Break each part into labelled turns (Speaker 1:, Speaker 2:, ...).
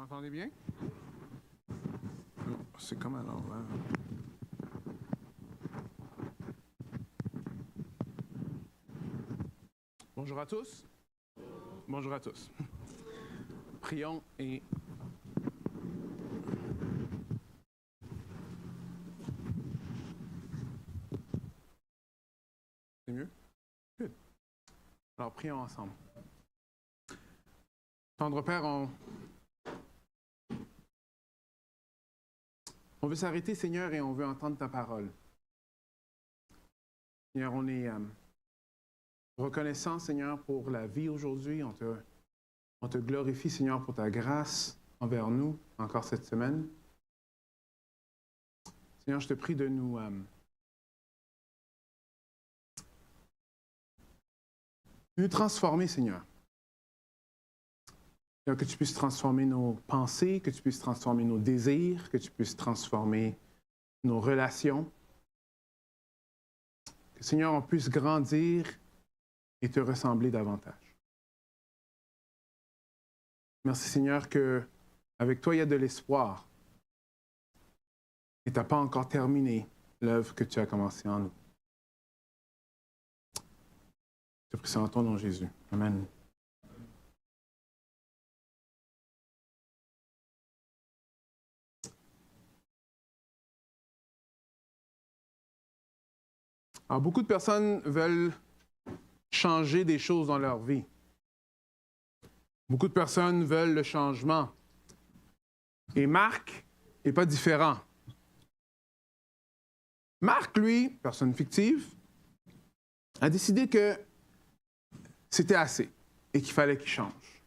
Speaker 1: m'entendez bien? C'est comme à l'envers. Bonjour à tous. Bonjour à tous. Prions et... C'est mieux? Good. Alors, prions ensemble. Tendre Père, on veut s'arrêter, Seigneur, et on veut entendre ta parole. Seigneur, on est reconnaissant, Seigneur, pour la vie aujourd'hui. On te glorifie, Seigneur, pour ta grâce envers nous, encore cette semaine. Seigneur, je te prie de nous transformer, Seigneur. Seigneur, que tu puisses transformer nos pensées, que tu puisses transformer nos désirs, que tu puisses transformer nos relations. Que, Seigneur, on puisse grandir et te ressembler davantage. Merci, Seigneur, qu'avec toi, il y a de l'espoir. Et tu n'as pas encore terminé l'œuvre que tu as commencée en nous. Je te prie ça en ton nom, Jésus. Amen. Alors, beaucoup de personnes veulent changer des choses dans leur vie. Beaucoup de personnes veulent le changement. Et Marc n'est pas différent. Marc, lui, personne fictive, a décidé que c'était assez et qu'il fallait qu'il change.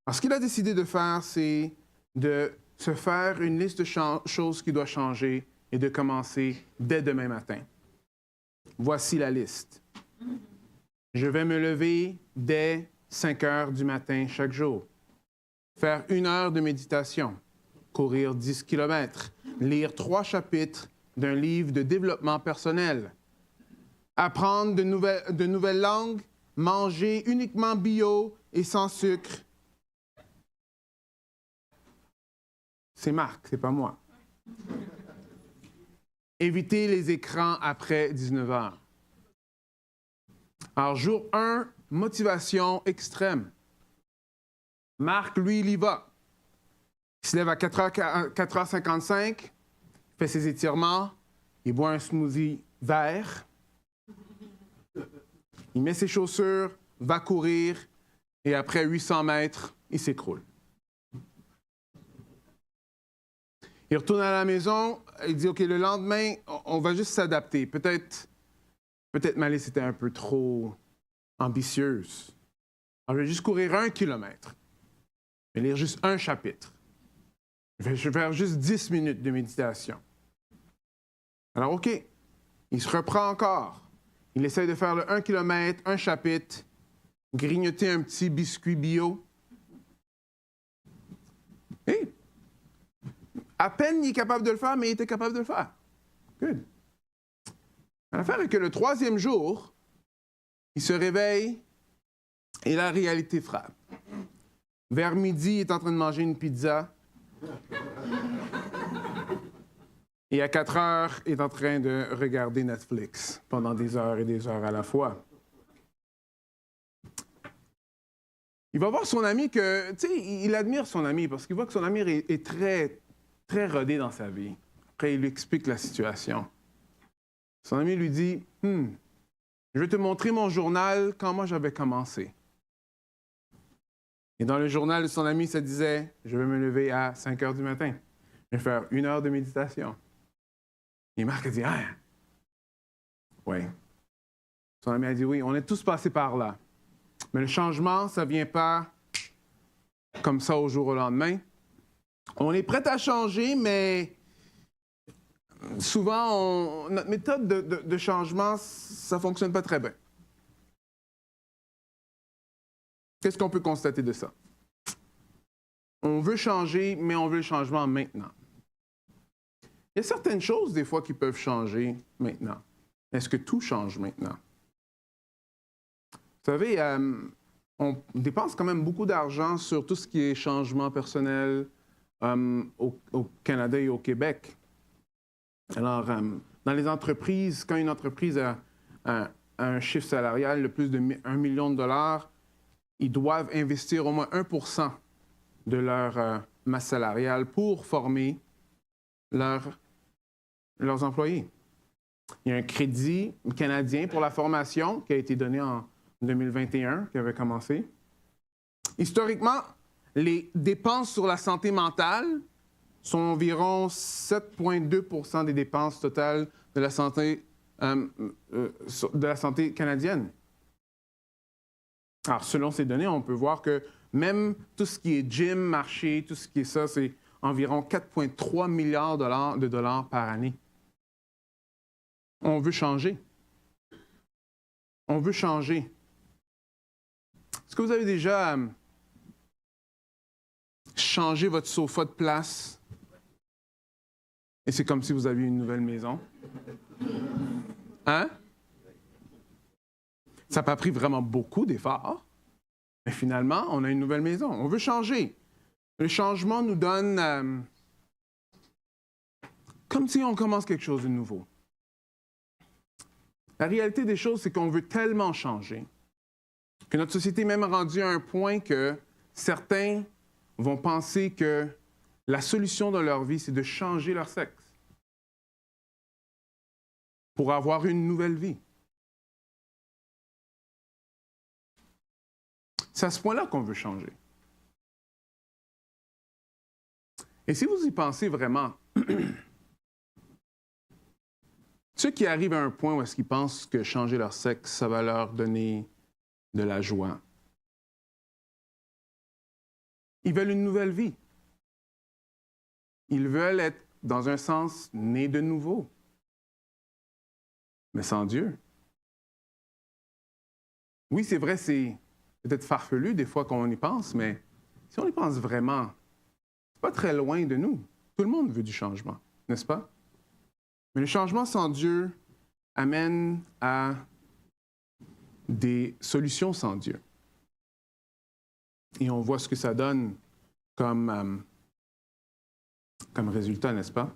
Speaker 1: Alors, ce qu'il a décidé de faire, c'est de se faire une liste de choses qu'il doit changer et de commencer dès demain matin. Voici la liste. Je vais me lever dès 5 heures du matin chaque jour. Faire 1 heure de méditation. Courir 10 km. Lire 3 chapitres d'un livre de développement personnel. Apprendre de nouvelles langues. Manger uniquement bio et sans sucre. C'est Marc, c'est pas moi. Éviter les écrans après 19 heures. Alors, jour 1, motivation extrême. Marc, lui, il y va. Il se lève à 4h55, fait ses étirements, il boit un smoothie vert, il met ses chaussures, va courir, et après 800 mètres, il s'écroule. Il retourne à la maison, il dit, OK, le lendemain, on va juste s'adapter. Peut-être ma liste était un peu trop ambitieuse. Alors, je vais juste courir 1 kilomètre. Je vais lire juste un chapitre. Je vais faire juste 10 minutes de méditation. Alors, OK, il se reprend encore. Il essaie de faire le 1 kilomètre, un chapitre, grignoter un petit biscuit bio. Et à peine il est capable de le faire, mais il était capable de le faire. Good. L'affaire est que le 3e jour, il se réveille et la réalité frappe. Vers midi, il est en train de manger une pizza. Et à 4 heures, il est en train de regarder Netflix pendant des heures et des heures à la fois. Il va voir son ami que, tu sais, il admire son ami parce qu'il voit que son ami est très, très rodé dans sa vie. Après, il lui explique la situation. Son ami lui dit, « Je vais te montrer mon journal quand moi j'avais commencé. » Et dans le journal de son ami, ça disait, « Je vais me lever à 5 heures du matin. Je vais faire 1 heure de méditation. » Et Marc a dit, « Ah, oui. » Son ami a dit, « Oui, on est tous passés par là. Mais le changement, ça ne vient pas comme ça au jour au lendemain. On est prêt à changer, mais souvent, notre méthode de changement, ça ne fonctionne pas très bien. » Qu'est-ce qu'on peut constater de ça? On veut changer, mais on veut le changement maintenant. Il y a certaines choses, des fois, qui peuvent changer maintenant. Est-ce que tout change maintenant? Vous savez, on dépense quand même beaucoup d'argent sur tout ce qui est changement personnel au Canada et au Québec. Alors, dans les entreprises, quand une entreprise a un chiffre salarial de plus de 1 million de dollars, ils doivent investir au moins 1% de leur masse salariale pour former leurs employés. Il y a un crédit canadien pour la formation qui a été donné en 2021, qui avait commencé. Historiquement, les dépenses sur la santé mentale sont environ 7,2% des dépenses totales de la santé canadienne. Alors, selon ces données, on peut voir que même tout ce qui est gym, marché, tout ce qui est ça, c'est environ 4,3 milliards de dollars par année. On veut changer. On veut changer. Est-ce que vous avez déjà changé votre sofa de place et c'est comme si vous aviez une nouvelle maison? Hein? Ça n'a pas pris vraiment beaucoup d'efforts, mais finalement, on a une nouvelle maison. On veut changer. Le changement nous donne comme si on commence quelque chose de nouveau. La réalité des choses, c'est qu'on veut tellement changer que notre société est même rendue à un point que certains vont penser que la solution de leur vie, c'est de changer leur sexe pour avoir une nouvelle vie. C'est à ce point-là qu'on veut changer. Et si vous y pensez vraiment, ceux qui arrivent à un point où est-ce qu'ils pensent que changer leur sexe, ça va leur donner de la joie. Ils veulent une nouvelle vie. Ils veulent être, dans un sens, nés de nouveau. Mais sans Dieu. Oui, c'est vrai, c'est peut-être farfelu des fois qu'on y pense, mais si on y pense vraiment, c'est pas très loin de nous. Tout le monde veut du changement, n'est-ce pas? Mais le changement sans Dieu amène à des solutions sans Dieu. Et on voit ce que ça donne comme résultat, n'est-ce pas?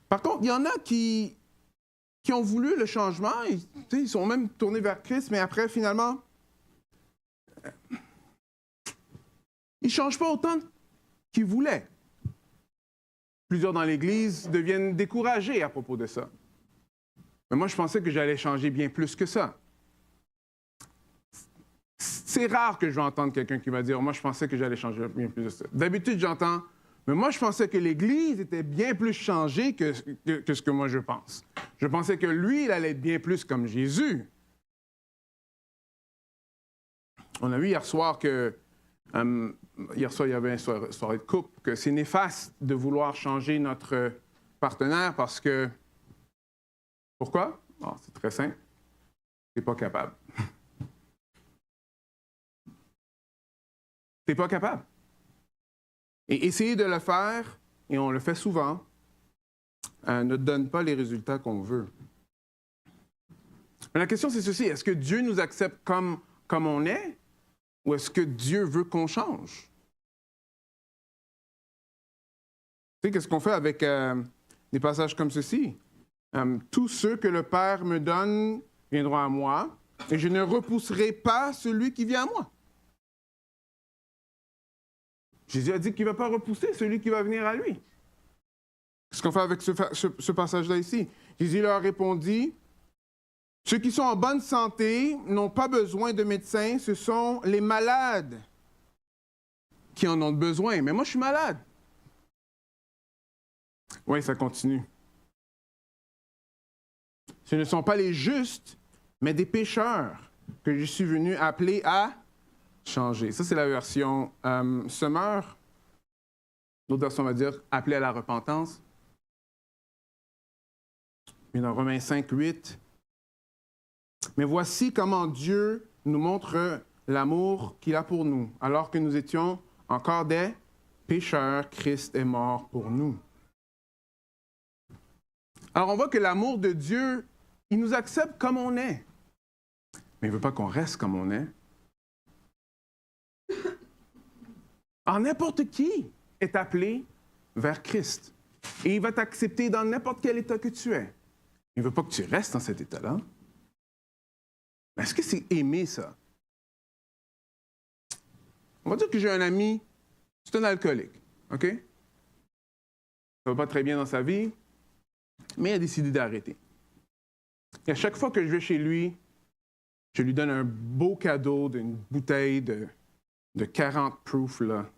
Speaker 1: Par contre, il y en a qui ont voulu le changement, ils sont même tournés vers Christ, mais après, finalement, ils ne changent pas autant qu'ils voulaient. Plusieurs dans l'Église deviennent découragés à propos de ça. Mais moi, je pensais que j'allais changer bien plus que ça. C'est rare que je vais entendre quelqu'un qui va dire « Moi, je pensais que j'allais changer bien plus que ça ». D'habitude, j'entends « Mais moi, je pensais que l'Église était bien plus changée que ce que moi je pense. Je pensais que lui, il allait être bien plus comme Jésus. » On a vu hier soir que il y avait une soirée de couple, que c'est néfaste de vouloir changer notre partenaire parce que... Pourquoi? Oh, c'est très simple. Tu n'es pas capable. Tu n'es pas capable. Et essayer de le faire, et on le fait souvent, ne donne pas les résultats qu'on veut. Mais la question, c'est ceci. Est-ce que Dieu nous accepte comme on est? Ou est-ce que Dieu veut qu'on change? Tu sais, qu'est-ce qu'on fait avec des passages comme ceci? Tous ceux que le Père me donne viendront à moi, et je ne repousserai pas celui qui vient à moi. Jésus a dit qu'il ne va pas repousser celui qui va venir à lui. Qu'est-ce qu'on fait avec ce passage-là ici? Jésus leur répondit, « Ceux qui sont en bonne santé n'ont pas besoin de médecins, ce sont les malades qui en ont besoin. Mais moi, je suis malade. » Oui, ça continue. « Ce ne sont pas les justes, mais des pécheurs que je suis venu appeler à changer. » Ça, c'est la version Summer. L'autre version va dire « appeler à la repentance ». Mais dans Romains 5, 8, « Mais voici comment Dieu nous montre l'amour qu'il a pour nous. Alors que nous étions encore des pécheurs, Christ est mort pour nous. » Alors, on voit que l'amour de Dieu, il nous accepte comme on est. mais il ne veut pas qu'on reste comme on est. Alors, n'importe qui est appelé vers Christ. Et il va t'accepter dans n'importe quel état que tu es. Il ne veut pas que tu restes dans cet état-là. Mais est-ce que c'est aimer ça? On va dire que j'ai un ami, c'est un alcoolique, OK? Ça ne va pas très bien dans sa vie, mais il a décidé d'arrêter. Et à chaque fois que je vais chez lui, je lui donne un beau cadeau d'une bouteille de 40 proof, là.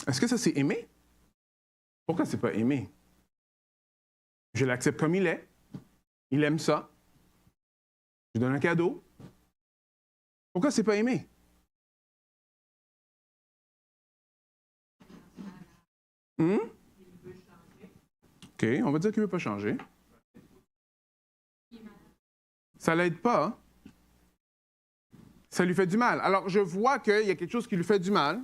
Speaker 1: Est-ce que ça, c'est aimer? Pourquoi c'est pas aimer? Je l'accepte comme il est. Il aime ça. Je lui donne un cadeau. Pourquoi c'est pas aimer? OK, on va dire qu'il ne veut pas changer. Ça ne l'aide pas. Hein? Ça lui fait du mal. Alors, je vois qu'il y a quelque chose qui lui fait du mal.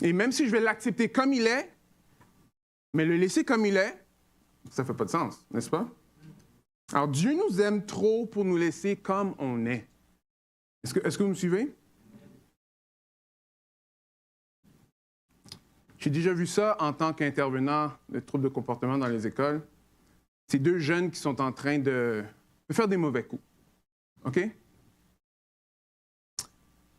Speaker 1: Et même si je vais l'accepter comme il est, mais le laisser comme il est, ça ne fait pas de sens, n'est-ce pas? Alors, Dieu nous aime trop pour nous laisser comme on est. Est-ce que vous me suivez? J'ai déjà vu ça en tant qu'intervenant de troubles de comportement dans les écoles. C'est deux jeunes qui sont en train de faire des mauvais coups. OK?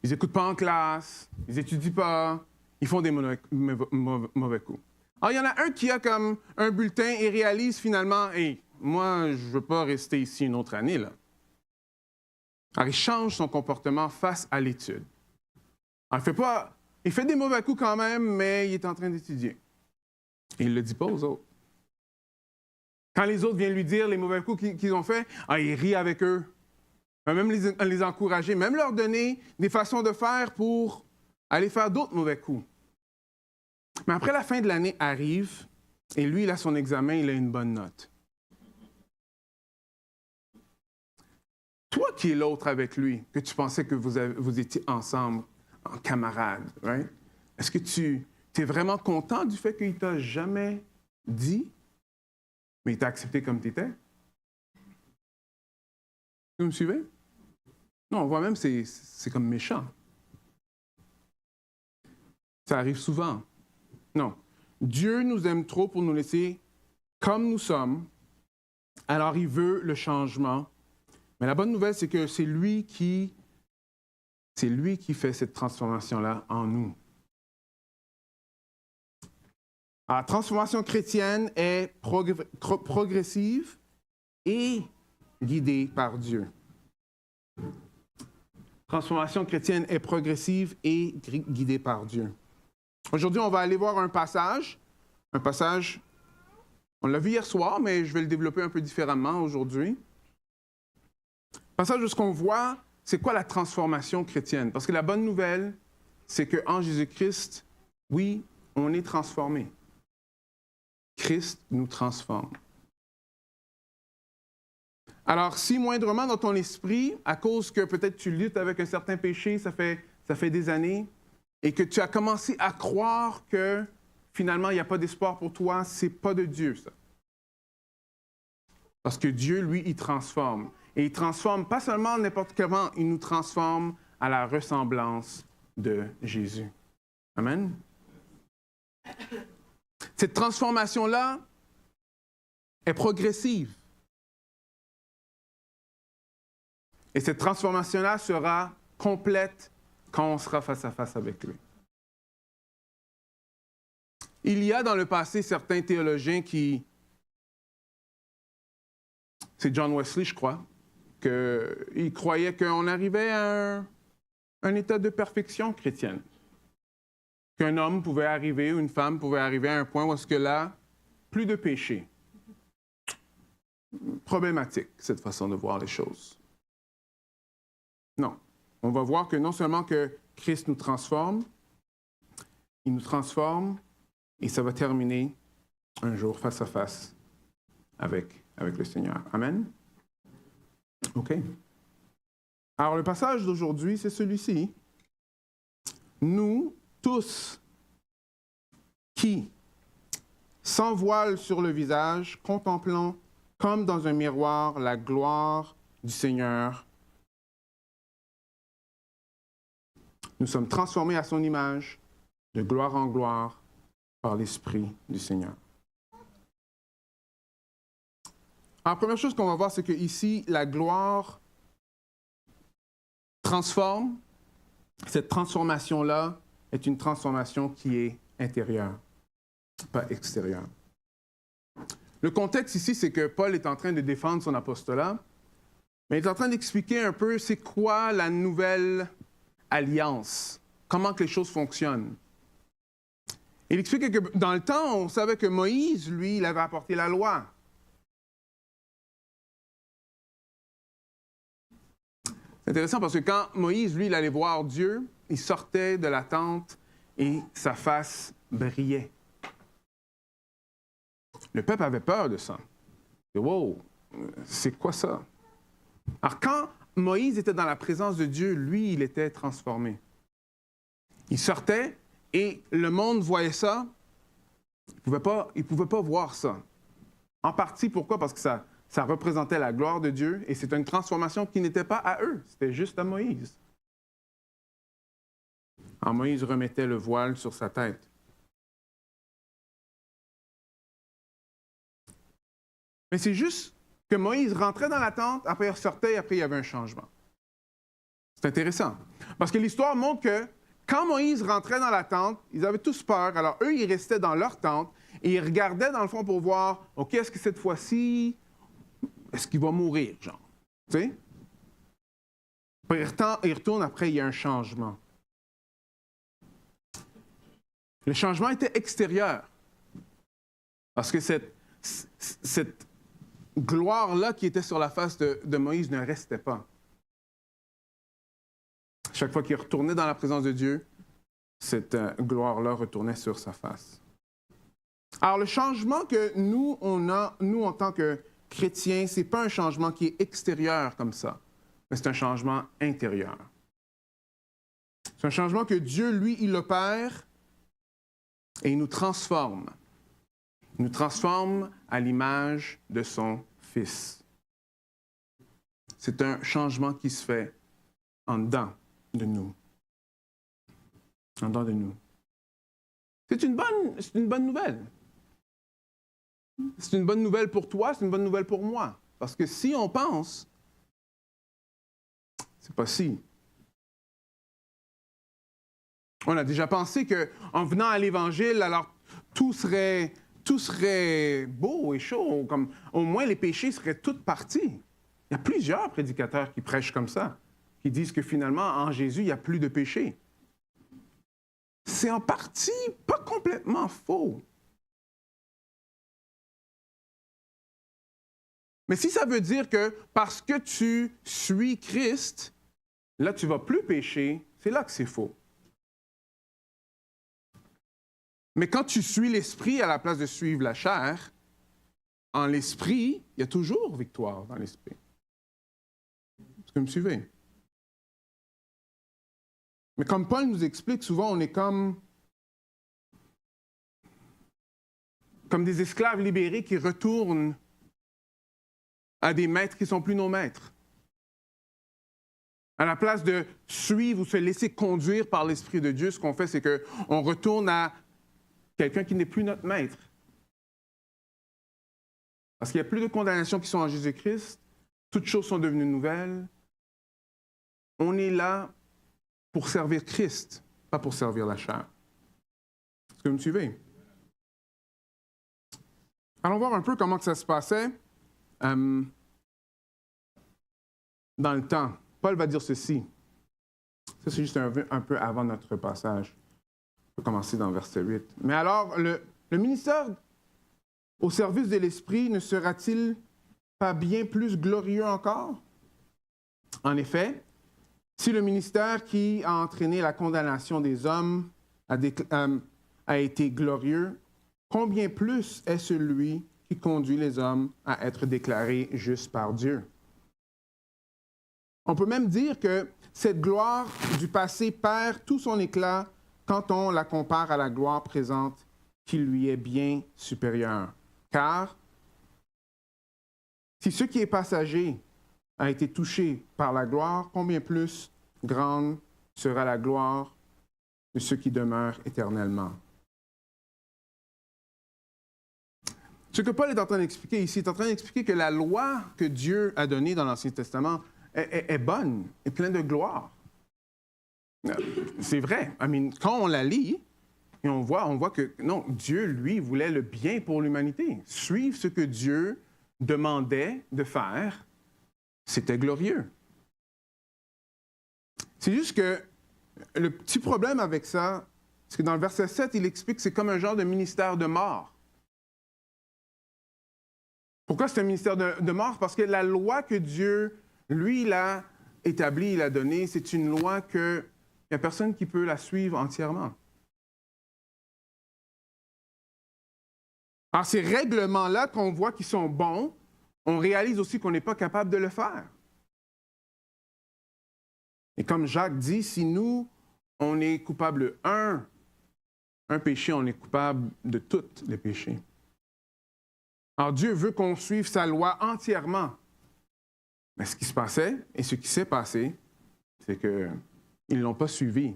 Speaker 1: Ils n'écoutent pas en classe, ils n'étudient pas, ils font des mauvais coups. Alors, il y en a un qui a comme un bulletin et réalise finalement, « Hey, moi, je ne veux pas rester ici une autre année, là. » Alors, il change son comportement face à l'étude. Alors, il fait des mauvais coups quand même, mais il est en train d'étudier. Et il ne le dit pas aux autres. Quand les autres viennent lui dire les mauvais coups qu'ils ont faits, il rit avec eux. Il va même les encourager, même leur donner des façons de faire pour aller faire d'autres mauvais coups. Mais après, la fin de l'année arrive, et lui, il a son examen, il a une bonne note. Toi qui es l'autre avec lui, que tu pensais que vous étiez ensemble, en camarades, right? Est-ce que tu es vraiment content du fait qu'il ne t'a jamais dit, mais il t'a accepté comme tu étais? Vous me suivez? Non, on voit même que c'est comme méchant. Ça arrive souvent. Non. Dieu nous aime trop pour nous laisser comme nous sommes, alors il veut le changement. Mais la bonne nouvelle, c'est que c'est lui qui fait cette transformation-là en nous. La transformation chrétienne est progressive et guidée par Dieu. Transformation chrétienne est progressive et guidée par Dieu. Aujourd'hui, on va aller voir un passage, on l'a vu hier soir, mais je vais le développer un peu différemment aujourd'hui. Passage où ce qu'on voit, c'est quoi la transformation chrétienne? Parce que la bonne nouvelle, c'est qu'en Jésus-Christ, oui, on est transformé. Christ nous transforme. Alors, si moindrement dans ton esprit, à cause que peut-être tu luttes avec un certain péché, ça fait des années, et que tu as commencé à croire que finalement, il n'y a pas d'espoir pour toi, c'est pas de Dieu, ça. Parce que Dieu, lui, il transforme. Et il transforme pas seulement n'importe comment, il nous transforme à la ressemblance de Jésus. Amen. Cette transformation-là est progressive. Et cette transformation-là sera complète quand on sera face à face avec lui. Il y a dans le passé certains théologiens c'est John Wesley, je crois, qu'il croyait qu'on arrivait à un état de perfection chrétienne. Qu'un homme pouvait arriver, ou une femme pouvait arriver à un point où est-ce que là, plus de péché. Problématique, cette façon de voir les choses. Non. On va voir que non seulement que Christ nous transforme, il nous transforme et ça va terminer un jour face à face avec le Seigneur. Amen? OK. Alors, le passage d'aujourd'hui, c'est celui-ci. Nous, tous, qui, sans voile sur le visage, contemplons comme dans un miroir la gloire du Seigneur. Nous sommes transformés à son image, de gloire en gloire, par l'Esprit du Seigneur. Alors, la première chose qu'on va voir, c'est que ici, la gloire transforme. Cette transformation-là est une transformation qui est intérieure, pas extérieure. Le contexte ici, c'est que Paul est en train de défendre son apostolat, mais il est en train d'expliquer un peu c'est quoi la nouvelle alliance, comment que les choses fonctionnent. Il explique que dans le temps, on savait que Moïse, lui, il avait apporté la loi. C'est intéressant parce que quand Moïse, lui, il allait voir Dieu, il sortait de la tente et sa face brillait. Le peuple avait peur de ça. Wow, c'est quoi ça? Alors quand Moïse était dans la présence de Dieu, lui, il était transformé. Il sortait et le monde voyait ça. Il ne pouvait pas voir ça. En partie, pourquoi? Parce que ça représentait la gloire de Dieu et c'est une transformation qui n'était pas à eux, c'était juste à Moïse. Alors Moïse remettait le voile sur sa tête. Mais c'est juste que Moïse rentrait dans la tente, après il ressortait et après il y avait un changement. C'est intéressant. Parce que l'histoire montre que quand Moïse rentrait dans la tente, ils avaient tous peur. Alors eux, ils restaient dans leur tente et ils regardaient dans le fond pour voir, OK, est-ce que cette fois-ci, est-ce qu'il va mourir, genre? Tu sais? Puis il retourne, après, il y a un changement. Le changement était extérieur. Parce que cette gloire-là qui était sur la face de Moïse ne restait pas. Chaque fois qu'il retournait dans la présence de Dieu, cette gloire-là retournait sur sa face. Alors, le changement que nous, on a, nous, en tant que chrétiens, ce n'est pas un changement qui est extérieur comme ça, mais c'est un changement intérieur. C'est un changement que Dieu, lui, il opère et il nous transforme. Il nous transforme à l'image de son Fils. C'est un changement qui se fait en dedans de nous. En dedans de nous. C'est une bonne nouvelle. C'est une bonne nouvelle pour toi, c'est une bonne nouvelle pour moi. Parce que si on pense, c'est pas si. On a déjà pensé qu'en venant à l'Évangile, alors tout serait beau et chaud, comme au moins les péchés seraient tous partis. Il y a plusieurs prédicateurs qui prêchent comme ça, qui disent que finalement, en Jésus, il n'y a plus de péché. C'est en partie pas complètement faux. Mais si ça veut dire que parce que tu suis Christ, là, tu ne vas plus pécher, c'est là que c'est faux. Mais quand tu suis l'Esprit à la place de suivre la chair, en l'Esprit, il y a toujours victoire dans l'Esprit. Est-ce que vous me suivez? Mais comme Paul nous explique, souvent on est comme des esclaves libérés qui retournent à des maîtres qui ne sont plus nos maîtres. À la place de suivre ou se laisser conduire par l'Esprit de Dieu, ce qu'on fait, c'est qu'on retourne à quelqu'un qui n'est plus notre maître. Parce qu'il n'y a plus de condamnation qui sont en Jésus-Christ. Toutes choses sont devenues nouvelles. On est là pour servir Christ, pas pour servir la chair. Est-ce que vous me suivez? Allons voir un peu comment ça se passait dans le temps. Paul va dire ceci. Ça, c'est juste un peu avant notre passage. On peut commencer dans verset 8. Mais alors, le ministère au service de l'Esprit ne sera-t-il pas bien plus glorieux encore? En effet, si le ministère qui a entraîné la condamnation des hommes a été glorieux, combien plus est celui qui conduit les hommes à être déclarés justes par Dieu? On peut même dire que cette gloire du passé perd tout son éclat quand on la compare à la gloire présente qui lui est bien supérieure. Car Si ce qui est passager a été touché par la gloire, combien plus grande sera la gloire de ceux qui demeurent éternellement. Ce que Paul est en train d'expliquer ici, il est en train d'expliquer que la loi que Dieu a donnée dans l'Ancien Testament est bonne, est pleine de gloire. C'est vrai. Quand on la lit, et on voit que non, Dieu, lui, voulait le bien pour l'humanité. Suivre ce que Dieu demandait de faire, c'était glorieux. C'est juste que le petit problème avec ça, c'est que dans le verset 7, il explique que c'est comme un genre de ministère de mort. Pourquoi c'est un ministère de mort? Parce que la loi que Dieu, lui, l'a établie, il a donnée, c'est une loi qu'il n'y a personne qui peut la suivre entièrement. Alors, ces règlements-là qu'on voit qui sont bons, on réalise aussi qu'on n'est pas capable de le faire. Et comme Jacques dit, si nous, on est coupable un péché, on est coupable de tous les péchés. Alors Dieu veut qu'on suive sa loi entièrement. Mais ce qui se passait et ce qui s'est passé, c'est qu'ils ne l'ont pas suivi.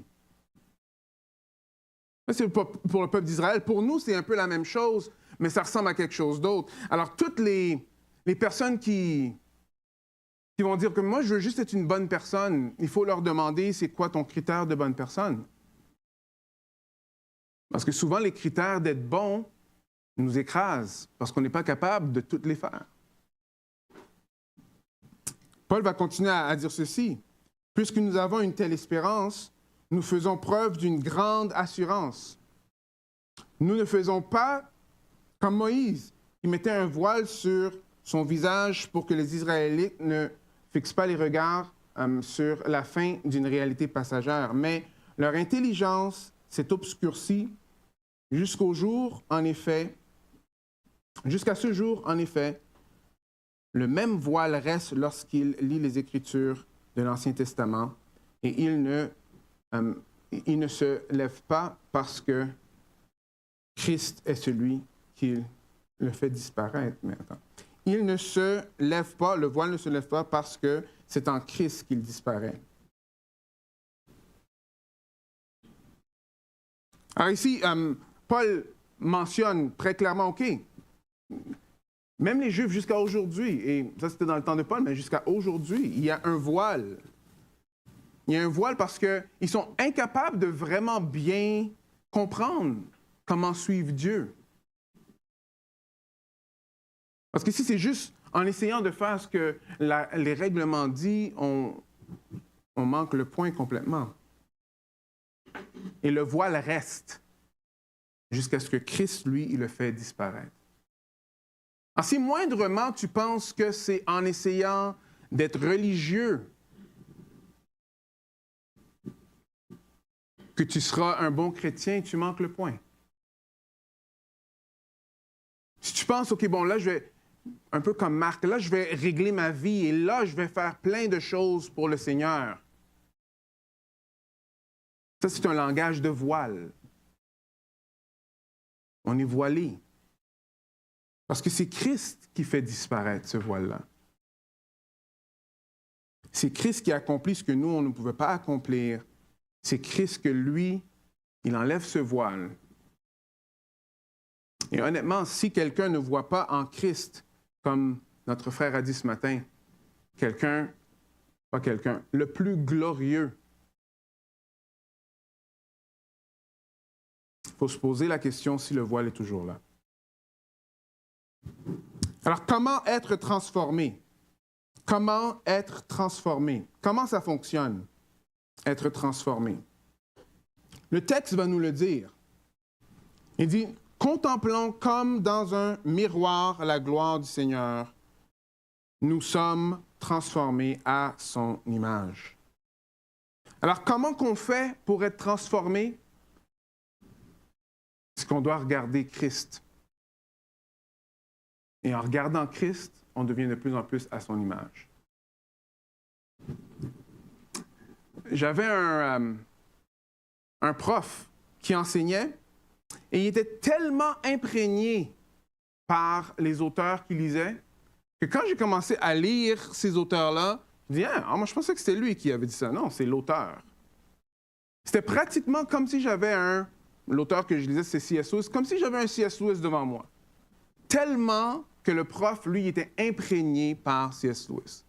Speaker 1: C'est pour le peuple d'Israël. Pour nous, c'est un peu la même chose, mais ça ressemble à quelque chose d'autre. Alors toutes les personnes qui vont dire que moi, je veux juste être une bonne personne, il faut leur demander c'est quoi ton critère de bonne personne. Parce que souvent, les critères d'être bon nous écrasent parce qu'on n'est pas capable de toutes les faire. Paul va continuer à dire ceci. Puisque nous avons une telle espérance, nous faisons preuve d'une grande assurance. Nous ne faisons pas comme Moïse, qui mettait un voile sur son visage pour que les Israélites ne fixent pas les regards sur la fin d'une réalité passagère. Mais leur intelligence s'est obscurcie jusqu'à ce jour, en effet, le même voile reste lorsqu'il lit les Écritures de l'Ancien Testament et il ne se lève pas parce que Christ est celui qui le fait disparaître. Mais attends. Il ne se lève pas, le voile ne se lève pas parce que c'est en Christ qu'il disparaît. Alors ici, Paul mentionne très clairement, OK, même les Juifs jusqu'à aujourd'hui, et ça c'était dans le temps de Paul, mais jusqu'à aujourd'hui, il y a un voile. Il y a un voile parce qu'ils sont incapables de vraiment bien comprendre comment suivre Dieu. Parce que si c'est juste en essayant de faire ce que les règlements disent, on manque le point complètement. Et le voile reste jusqu'à ce que Christ, lui, il le fait disparaître. Alors, si moindrement tu penses que c'est en essayant d'être religieux que tu seras un bon chrétien, tu manques le point. Si tu penses, OK, bon, là, je vais, un peu comme Marc, là, je vais régler ma vie et là, je vais faire plein de choses pour le Seigneur. Ça, c'est un langage de voile. On est voilé. Parce que c'est Christ qui fait disparaître ce voile-là. C'est Christ qui accomplit ce que nous, on ne pouvait pas accomplir. C'est Christ que lui, il enlève ce voile. Et honnêtement, si quelqu'un ne voit pas en Christ, comme notre frère a dit ce matin, le plus glorieux, il faut se poser la question si le voile est toujours là. Alors, comment être transformé? Comment être transformé? Comment ça fonctionne, être transformé? Le texte va nous le dire. Il dit, « Contemplons comme dans un miroir la gloire du Seigneur. Nous sommes transformés à son image. » Alors, comment qu'on fait pour être transformé? C'est qu'on doit regarder Christ. Et en regardant Christ, on devient de plus en plus à son image. J'avais un prof qui enseignait et il était tellement imprégné par les auteurs qu'il lisait que quand j'ai commencé à lire ces auteurs-là, je dis, ah, moi je pensais que c'était lui qui avait dit ça. Non, c'est l'auteur. C'était pratiquement comme si j'avais l'auteur que je lisais, c'est C.S. Lewis, comme si j'avais un C.S. Lewis devant moi. Tellement que le prof, lui, était imprégné par C.S. Lewis.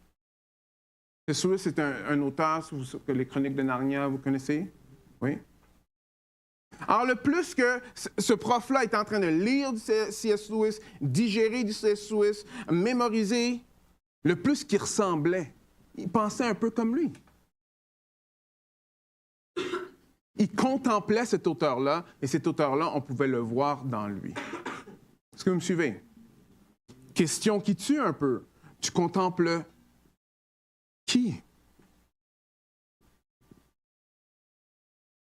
Speaker 1: C.S. Lewis, c'est un auteur, que les Chroniques de Narnia, vous connaissez? Oui? Alors, le plus que ce prof-là est en train de lire du C.S. Lewis, digérer du C.S. Lewis, mémoriser, le plus qu'il ressemblait. Il pensait un peu comme lui. Il contemplait cet auteur-là, et cet auteur-là, on pouvait le voir dans lui. Est-ce que vous me suivez? Question qui tue un peu. Tu contemples qui?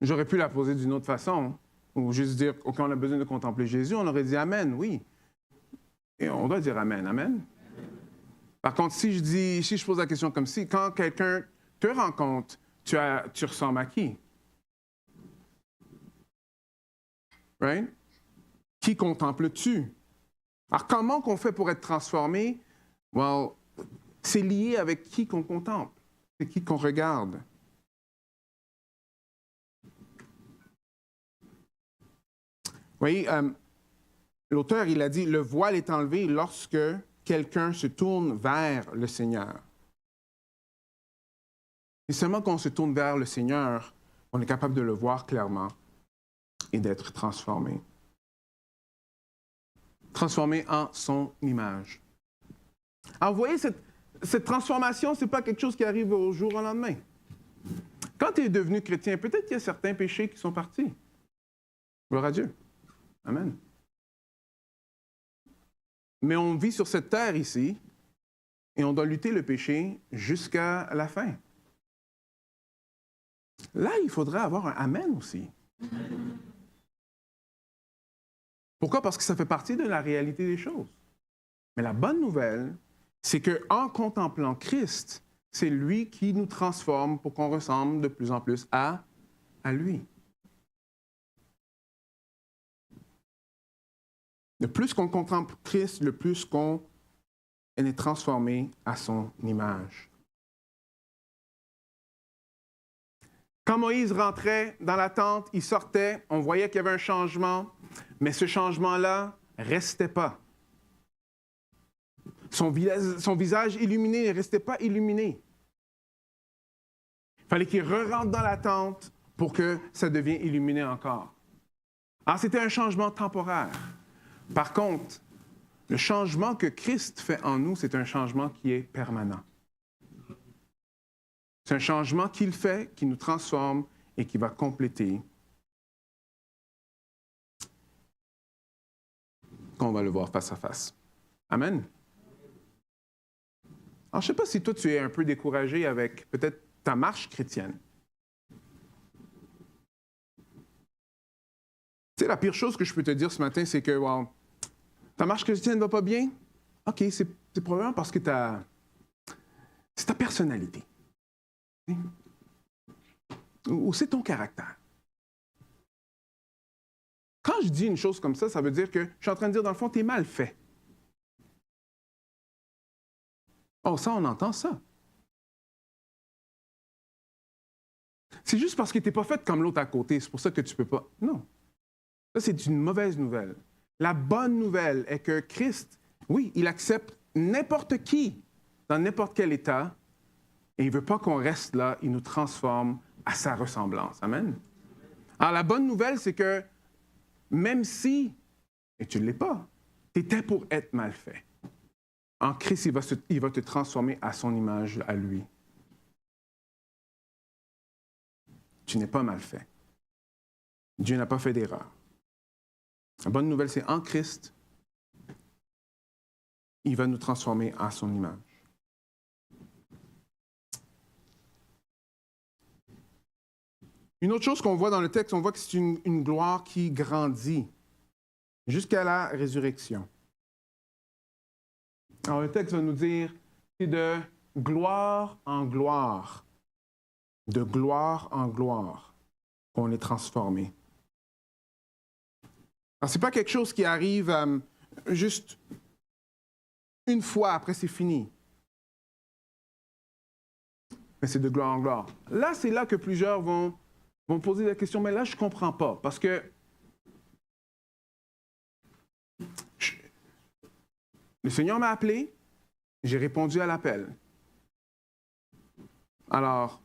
Speaker 1: J'aurais pu la poser d'une autre façon, ou juste dire, OK, on a besoin de contempler Jésus, on aurait dit Amen, oui. Et on doit dire Amen, Amen. Par contre, si je pose la question comme si, quand quelqu'un te rencontre, tu ressembles à qui? Right? Qui contemples-tu? Alors, comment qu'on fait pour être transformé? Well, c'est lié avec qui qu'on contemple, c'est qui qu'on regarde. Vous voyez, l'auteur, il a dit, le voile est enlevé lorsque quelqu'un se tourne vers le Seigneur. Et seulement quand on se tourne vers le Seigneur, on est capable de le voir clairement et d'être transformé. Transformé en son image. Alors, vous voyez, cette transformation, ce n'est pas quelque chose qui arrive au jour au lendemain. Quand tu es devenu chrétien, peut-être qu'il y a certains péchés qui sont partis. Gloire à Dieu. Amen. Mais on vit sur cette terre ici et on doit lutter le péché jusqu'à la fin. Là, il faudrait avoir un Amen aussi. Pourquoi? Parce que ça fait partie de la réalité des choses. Mais la bonne nouvelle, c'est qu'en contemplant Christ, c'est lui qui nous transforme pour qu'on ressemble de plus en plus à lui. Le plus qu'on contemple Christ, le plus qu'on est transformé à son image. Quand Moïse rentrait dans la tente, il sortait, on voyait qu'il y avait un changement, mais ce changement-là ne restait pas. Son visage illuminé ne restait pas illuminé. Il fallait qu'il re-rentre dans la tente pour que ça devienne illuminé encore. Alors, c'était un changement temporaire. Par contre, le changement que Christ fait en nous, c'est un changement qui est permanent. C'est un changement qu'il fait, qui nous transforme et qui va compléter. Qu'on va le voir face à face. Amen. Alors, je ne sais pas si toi, tu es un peu découragé avec peut-être ta marche chrétienne. Tu sais, la pire chose que je peux te dire ce matin, c'est que wow, ta marche chrétienne ne va pas bien. OK, c'est probablement parce que c'est ta personnalité. Ou c'est ton caractère. Quand je dis une chose comme ça veut dire que je suis en train de dire, dans le fond, t'es mal fait. Oh, ça, on entend ça. C'est juste parce que tu n'es pas fait comme l'autre à côté, c'est pour ça que tu ne peux pas. Non. Ça, c'est une mauvaise nouvelle. La bonne nouvelle est que Christ, oui, il accepte n'importe qui, dans n'importe quel état, et il ne veut pas qu'on reste là, il nous transforme à sa ressemblance. Amen. Alors, la bonne nouvelle, c'est que même si, et tu ne l'es pas, tu étais pour être mal fait, en Christ, il va te transformer à son image, à lui. Tu n'es pas mal fait. Dieu n'a pas fait d'erreur. La bonne nouvelle, c'est en Christ, il va nous transformer à son image. Une autre chose qu'on voit dans le texte, on voit que c'est une gloire qui grandit jusqu'à la résurrection. Alors, le texte va nous dire, c'est de gloire en gloire, qu'on est transformé. Alors, ce n'est pas quelque chose qui arrive juste une fois, après c'est fini. Mais c'est de gloire en gloire. Là, c'est là que plusieurs vont poser la question, mais là, je ne comprends pas. Parce que le Seigneur m'a appelé, j'ai répondu à l'appel. Alors,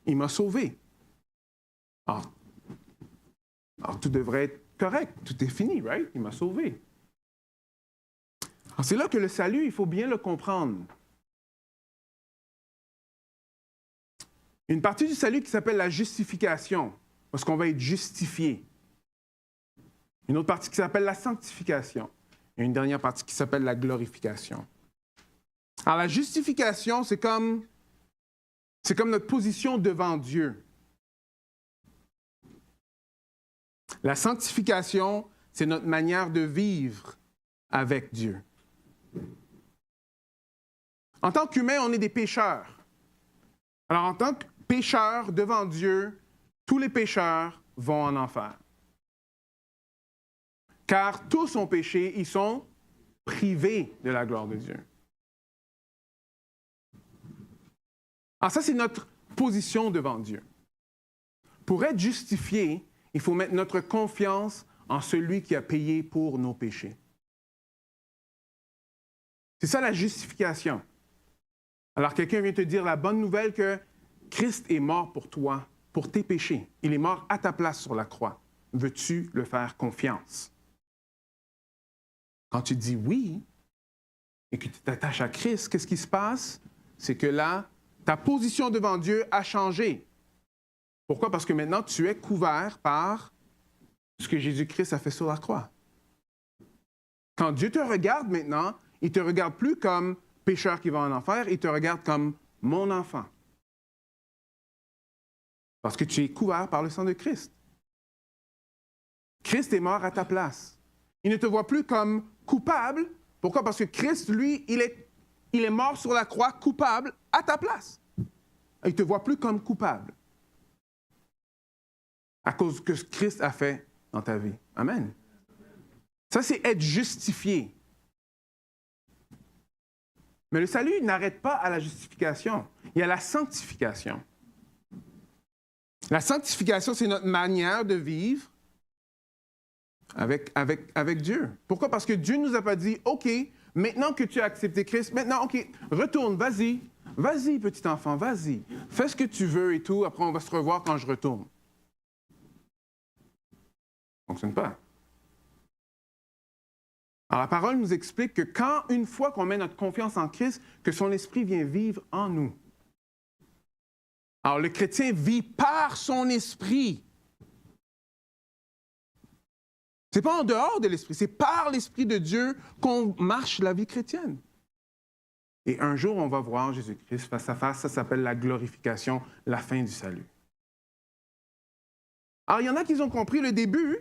Speaker 1: il m'a sauvé. Alors, tout devrait être correct, tout est fini, right? Il m'a sauvé. Alors, c'est là que le salut, il faut bien le comprendre. Une partie du salut qui s'appelle la justification, parce qu'on va être justifié. Une autre partie qui s'appelle la sanctification. Et une dernière partie qui s'appelle la glorification. Alors, la justification, c'est comme notre position devant Dieu. La sanctification, c'est notre manière de vivre avec Dieu. En tant qu'humains, on est des pécheurs. Alors, en tant que pécheurs devant Dieu, tous les pécheurs vont en enfer. Car tous ont péché, ils sont privés de la gloire de Dieu. Alors ça, c'est notre position devant Dieu. Pour être justifié, il faut mettre notre confiance en celui qui a payé pour nos péchés. C'est ça la justification. Alors quelqu'un vient te dire la bonne nouvelle que Christ est mort pour toi, pour tes péchés. Il est mort à ta place sur la croix. Veux-tu le faire confiance? Quand tu dis oui et que tu t'attaches à Christ, qu'est-ce qui se passe? C'est que là, ta position devant Dieu a changé. Pourquoi? Parce que maintenant, tu es couvert par ce que Jésus-Christ a fait sur la croix. Quand Dieu te regarde maintenant, il ne te regarde plus comme pécheur qui va en enfer, il te regarde comme mon enfant. Parce que tu es couvert par le sang de Christ. Christ est mort à ta place. Il ne te voit plus comme coupable. Pourquoi? Parce que Christ, lui, il est mort sur la croix coupable à ta place. Il ne te voit plus comme coupable. À cause de ce que Christ a fait dans ta vie. Amen. Ça, c'est être justifié. Mais le salut n'arrête pas à la justification. Il y a la sanctification. La sanctification, c'est notre manière de vivre avec Dieu. Pourquoi? Parce que Dieu ne nous a pas dit, OK, maintenant que tu as accepté Christ, maintenant, OK, retourne, vas-y. Vas-y, petit enfant, vas-y. Fais ce que tu veux et tout, après on va se revoir quand je retourne. Ça ne fonctionne pas. Alors la parole nous explique que quand, une fois qu'on met notre confiance en Christ, que son esprit vient vivre en nous. Alors le chrétien vit par son esprit. Ce n'est pas en dehors de l'esprit, c'est par l'esprit de Dieu qu'on marche la vie chrétienne. Et un jour, on va voir Jésus-Christ face à face. Ça s'appelle la glorification, la fin du salut. Alors, il y en a qui ont compris le début,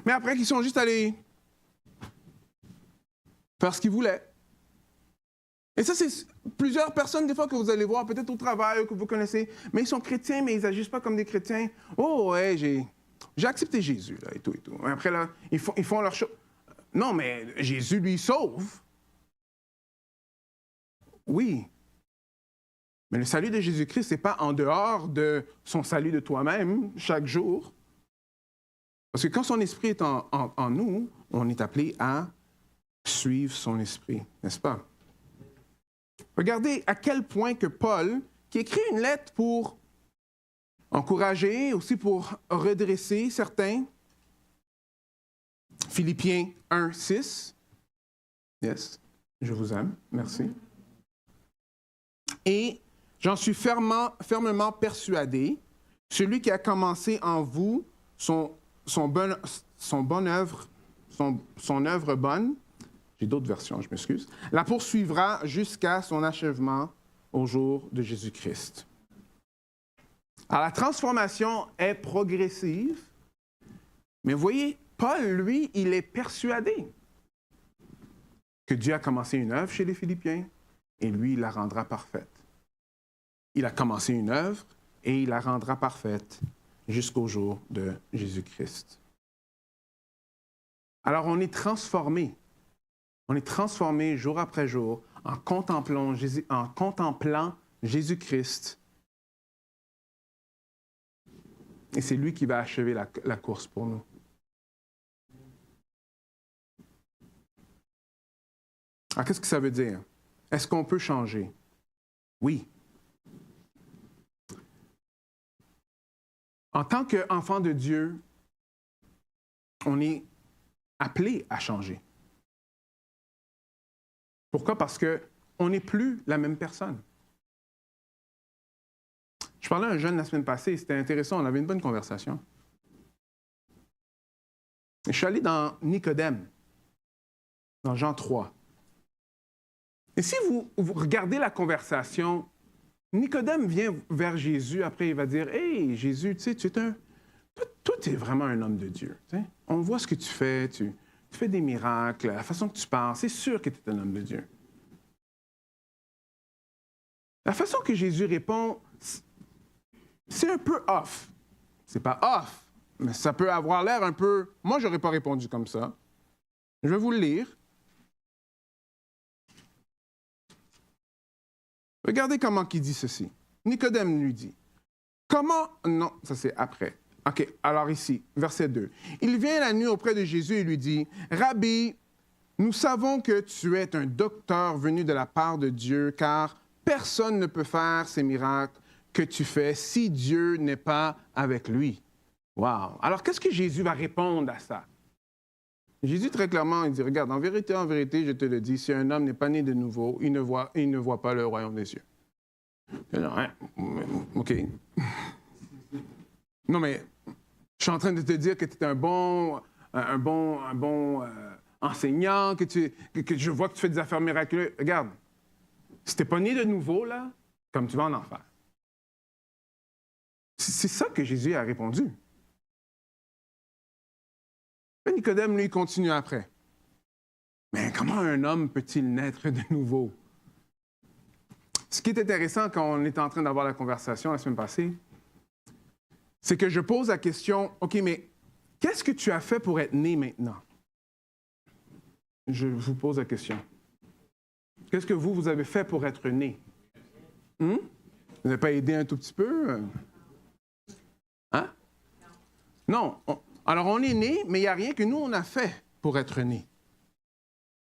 Speaker 1: mais après, qui sont juste allés faire ce qu'ils voulaient. Et ça, c'est plusieurs personnes, des fois, que vous allez voir, peut-être au travail, que vous connaissez, mais ils sont chrétiens, mais ils n'agissent pas comme des chrétiens. Oh, ouais, j'ai accepté Jésus, là, et tout, et tout. Et après, là, ils font leur chose. Non, mais Jésus, lui, sauve. Oui. Mais le salut de Jésus-Christ, ce n'est pas en dehors de son salut de toi-même, chaque jour. Parce que quand son esprit est en nous, on est appelé à suivre son esprit, n'est-ce pas? Regardez à quel point que Paul, qui écrit une lettre pour encourager, aussi pour redresser certains, Philippiens 1, 6. Yes, je vous aime, merci. Et j'en suis fermement persuadé, celui qui a commencé en vous son œuvre bonne, j'ai d'autres versions, je m'excuse, la poursuivra jusqu'à son achèvement au jour de Jésus-Christ. Alors la transformation est progressive, mais vous voyez, Paul, lui, il est persuadé que Dieu a commencé une œuvre chez les Philippiens et lui, il la rendra parfaite. Il a commencé une œuvre et il la rendra parfaite jusqu'au jour de Jésus-Christ. Alors, on est transformé. On est transformé jour après jour en contemplant Jésus-Christ. Et c'est lui qui va achever la course pour nous. Alors, qu'est-ce que ça veut dire? Est-ce qu'on peut changer? Oui. En tant qu'enfant de Dieu, on est appelé à changer. Pourquoi? Parce qu'on n'est plus la même personne. Je parlais à un jeune la semaine passée, c'était intéressant, on avait une bonne conversation. Je suis allé dans Nicodème, dans Jean 3. Et si vous regardez la conversation, Nicodème vient vers Jésus, après il va dire « Hey, Jésus, tu sais, toi, tu es vraiment un homme de Dieu. T'sais. On voit ce que tu fais, tu fais des miracles, la façon que tu parles, c'est sûr que tu es un homme de Dieu. » La façon que Jésus répond, c'est un peu off. C'est pas off, mais ça peut avoir l'air un peu... Moi, je n'aurais pas répondu comme ça. Je vais vous le lire. Regardez comment il dit ceci. Nicodème lui dit, comment... Non, ça c'est après. OK, alors ici, verset 2. Il vient la nuit auprès de Jésus et lui dit, « Rabbi, nous savons que tu es un docteur venu de la part de Dieu, car personne ne peut faire ces miracles que tu fais si Dieu n'est pas avec lui. » Wow! Alors, qu'est-ce que Jésus va répondre à ça? Jésus, très clairement, il dit, regarde, en vérité, je te le dis, si un homme n'est pas né de nouveau, il ne voit pas le royaume des cieux. Alors, hein? OK. Non, mais je suis en train de te dire que tu es un bon enseignant, que je vois que tu fais des affaires miraculeuses. Regarde, si tu n'es pas né de nouveau, là, comme tu vas en enfer. C'est ça que Jésus a répondu. Mais Nicodème, lui, continue après. Mais comment un homme peut-il naître de nouveau? Ce qui est intéressant quand on est en train d'avoir la conversation la semaine passée, c'est que je pose la question, OK, mais qu'est-ce que tu as fait pour être né maintenant? Je vous pose la question. Qu'est-ce que vous avez fait pour être né? Vous n'avez pas aidé un tout petit peu? Hein? Non. Alors, on est né, mais il n'y a rien que nous, on a fait pour être né.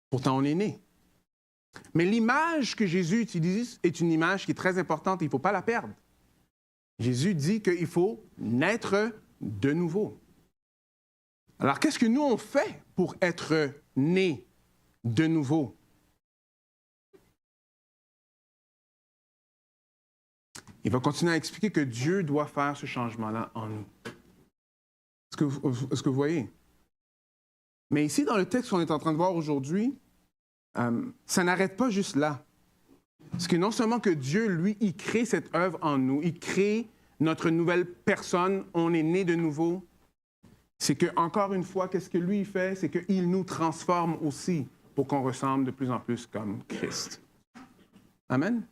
Speaker 1: Pourtant, on est né. Mais l'image que Jésus utilise est une image qui est très importante et il ne faut pas la perdre. Jésus dit qu'il faut naître de nouveau. Alors, qu'est-ce que nous, on fait pour être nés de nouveau? Il va continuer à expliquer que Dieu doit faire ce changement-là en nous. Est-ce que vous voyez? Mais ici, dans le texte qu'on est en train de voir aujourd'hui, ça n'arrête pas juste là. Parce que non seulement que Dieu, lui, il crée cette œuvre en nous, il crée notre nouvelle personne, on est né de nouveau, c'est que, encore une fois, qu'est-ce que lui, il fait? C'est qu'il nous transforme aussi pour qu'on ressemble de plus en plus comme Christ. Amen?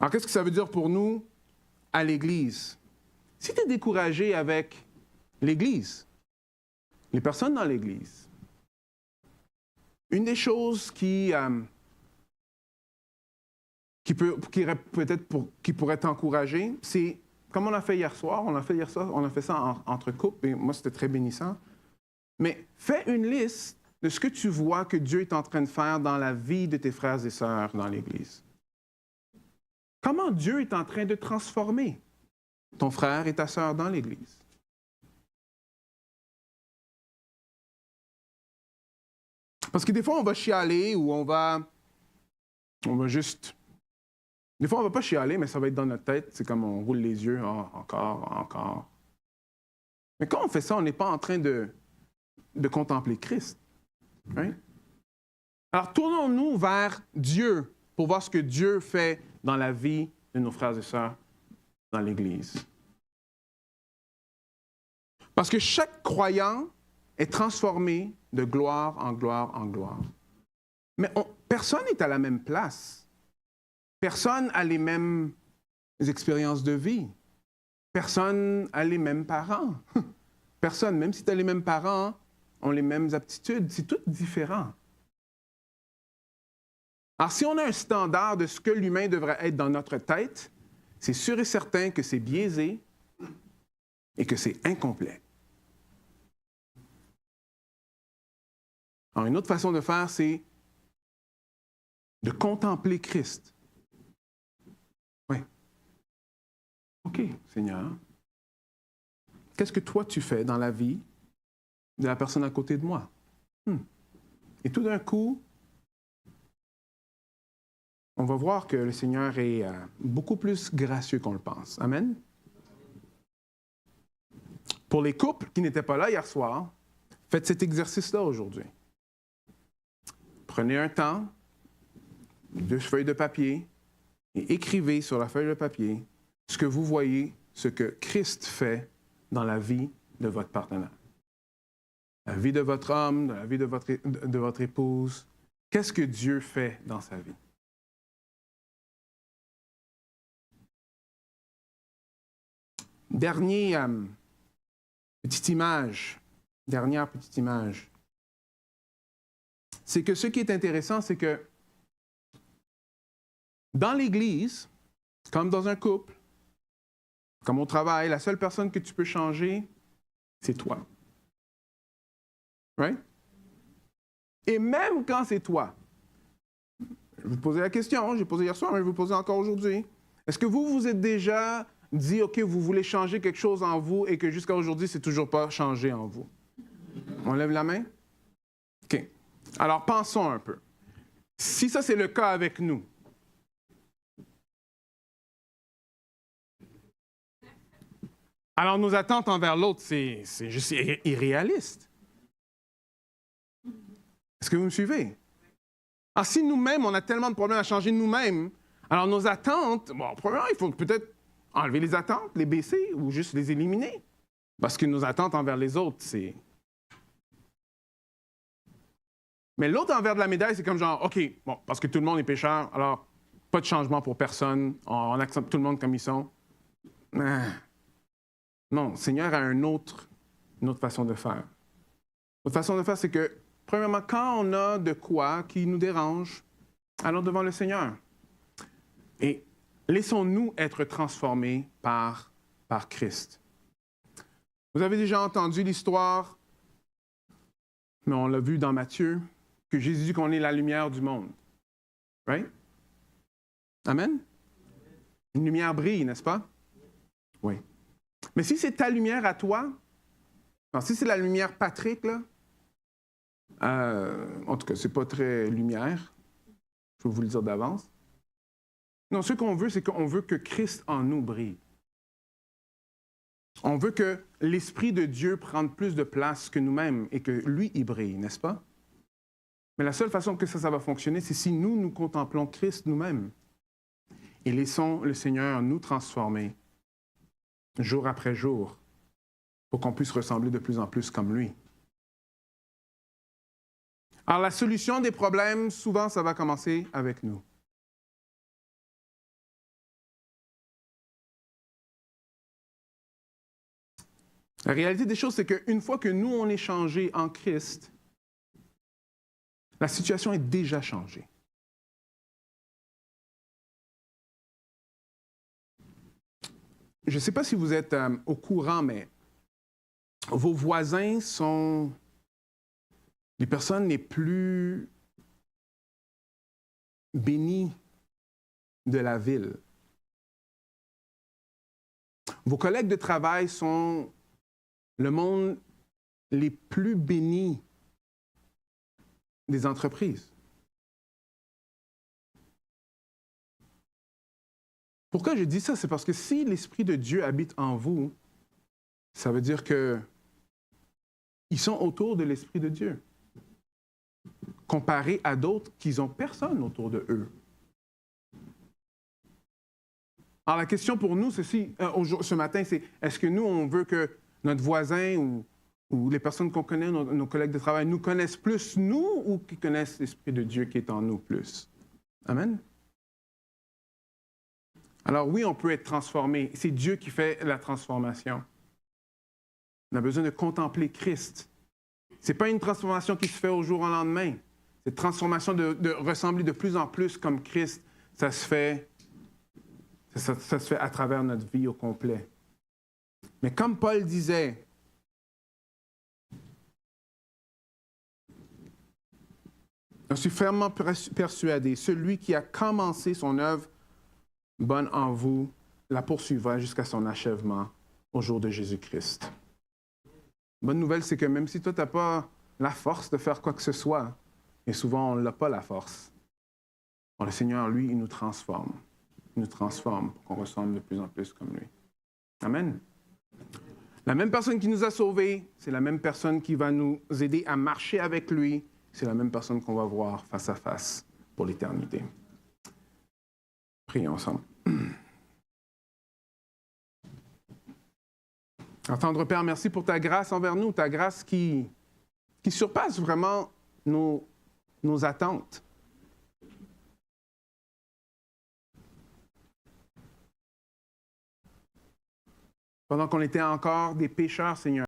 Speaker 1: Alors, qu'est-ce que ça veut dire pour nous à l'Église? Si tu es découragé avec l'Église, les personnes dans l'Église, une des choses qui pourrait t'encourager, c'est, comme on a fait hier soir, on a fait ça entre couples, et moi, c'était très bénissant, mais fais une liste de ce que tu vois que Dieu est en train de faire dans la vie de tes frères et sœurs dans l'Église. Comment Dieu est en train de transformer ton frère et ta sœur dans l'Église. Parce que des fois, on va chialer ou on va juste... Des fois, on ne va pas chialer, mais ça va être dans notre tête. C'est comme on roule les yeux. Oh, encore. Mais quand on fait ça, on n'est pas en train de contempler Christ. Right? Alors, tournons-nous vers Dieu pour voir ce que Dieu fait dans la vie de nos frères et sœurs dans l'Église. Parce que chaque croyant est transformé de gloire en gloire en gloire. Mais personne n'est à la même place. Personne n'a les mêmes expériences de vie. Personne n'a les mêmes parents. Personne, même si tu as les mêmes parents, ont les mêmes aptitudes. C'est tout différent. Alors, si on a un standard de ce que l'humain devrait être dans notre tête, c'est sûr et certain que c'est biaisé et que c'est incomplet. Alors, une autre façon de faire, c'est de contempler Christ. Oui. OK, Seigneur. Qu'est-ce que toi tu fais dans la vie de la personne à côté de moi? Et tout d'un coup, on va voir que le Seigneur est beaucoup plus gracieux qu'on le pense. Amen? Pour les couples qui n'étaient pas là hier soir, faites cet exercice-là aujourd'hui. Prenez un temps, 2 feuilles de papier, et écrivez sur la feuille de papier ce que vous voyez, ce que Christ fait dans la vie de votre partenaire. La vie de votre homme, la vie de votre épouse. Qu'est-ce que Dieu fait dans sa vie? Dernière petite image. C'est que ce qui est intéressant, c'est que dans l'Église, comme dans un couple, comme au travail, la seule personne que tu peux changer, c'est toi. Right? Et même quand c'est toi, je vais vous poser la question, j'ai posé hier soir, mais je vais vous poser encore aujourd'hui. Est-ce que vous vous êtes déjà dit, OK, vous voulez changer quelque chose en vous et que jusqu'à aujourd'hui, c'est toujours pas changé en vous? On lève la main? OK. Alors, pensons un peu. Si ça, c'est le cas avec nous, alors nos attentes envers l'autre, c'est juste irréaliste. Est-ce que vous me suivez? Alors, si nous-mêmes, on a tellement de problèmes à changer nous-mêmes, alors nos attentes, bon, premièrement, il faut peut-être enlever les attentes, les baisser ou juste les éliminer. Parce que nos attentes envers les autres, c'est... Mais l'autre envers de la médaille, c'est comme genre, OK, bon, parce que tout le monde est pécheur, alors pas de changement pour personne, on accepte tout le monde comme ils sont. Non, le Seigneur a une autre façon de faire. L'autre façon de faire, c'est que, premièrement, quand on a de quoi qui nous dérange, allons devant le Seigneur. Et laissons-nous être transformés par Christ. Vous avez déjà entendu l'histoire, mais on l'a vu dans Matthieu, que Jésus dit qu'on est la lumière du monde. Right? Amen? Une lumière brille, n'est-ce pas? Oui. Mais si c'est ta lumière à toi, non, si c'est la lumière Patrick, là, en tout cas, c'est pas très lumière, je vais vous le dire d'avance. Non, ce qu'on veut, c'est qu'on veut que Christ en nous brille. On veut que l'Esprit de Dieu prenne plus de place que nous-mêmes et que lui, il brille, n'est-ce pas? Mais la seule façon que ça va fonctionner, c'est si nous contemplons Christ nous-mêmes et laissons le Seigneur nous transformer jour après jour pour qu'on puisse ressembler de plus en plus comme lui. Alors, la solution des problèmes, souvent, ça va commencer avec nous. La réalité des choses, c'est qu'une fois que nous, on est changés en Christ, la situation est déjà changée. Je ne sais pas si vous êtes au courant, mais vos voisins sont les personnes les plus bénies de la ville. Vos collègues de travail sont le monde les plus bénis des entreprises. Pourquoi je dis ça? C'est parce que si l'Esprit de Dieu habite en vous, ça veut dire qu'ils sont autour de l'Esprit de Dieu, comparé à d'autres qui n'ont personne autour de eux. Alors la question pour nous, ce matin, c'est est-ce que nous, on veut que notre voisin ou les personnes qu'on connaît, nos collègues de travail, nous connaissent plus, nous, ou qu'ils connaissent l'Esprit de Dieu qui est en nous plus? Amen? Alors oui, on peut être transformé. C'est Dieu qui fait la transformation. On a besoin de contempler Christ. Ce n'est pas une transformation qui se fait au jour au lendemain. cette transformation de ressembler de plus en plus comme Christ, ça se fait à travers notre vie au complet. Mais comme Paul disait, je suis fermement persuadé, celui qui a commencé son œuvre bonne en vous la poursuivra jusqu'à son achèvement au jour de Jésus-Christ. Bonne nouvelle, c'est que même si toi, tu n'as pas la force de faire quoi que ce soit, et souvent, on n'a pas la force, le Seigneur, lui, il nous transforme. Il nous transforme pour qu'on ressemble de plus en plus comme lui. Amen. La même personne qui nous a sauvés, c'est la même personne qui va nous aider à marcher avec lui. C'est la même personne qu'on va voir face à face pour l'éternité. Prions ensemble. Tendre Père, merci pour ta grâce envers nous, ta grâce qui surpasse vraiment nos attentes. Pendant qu'on était encore des pécheurs, Seigneur,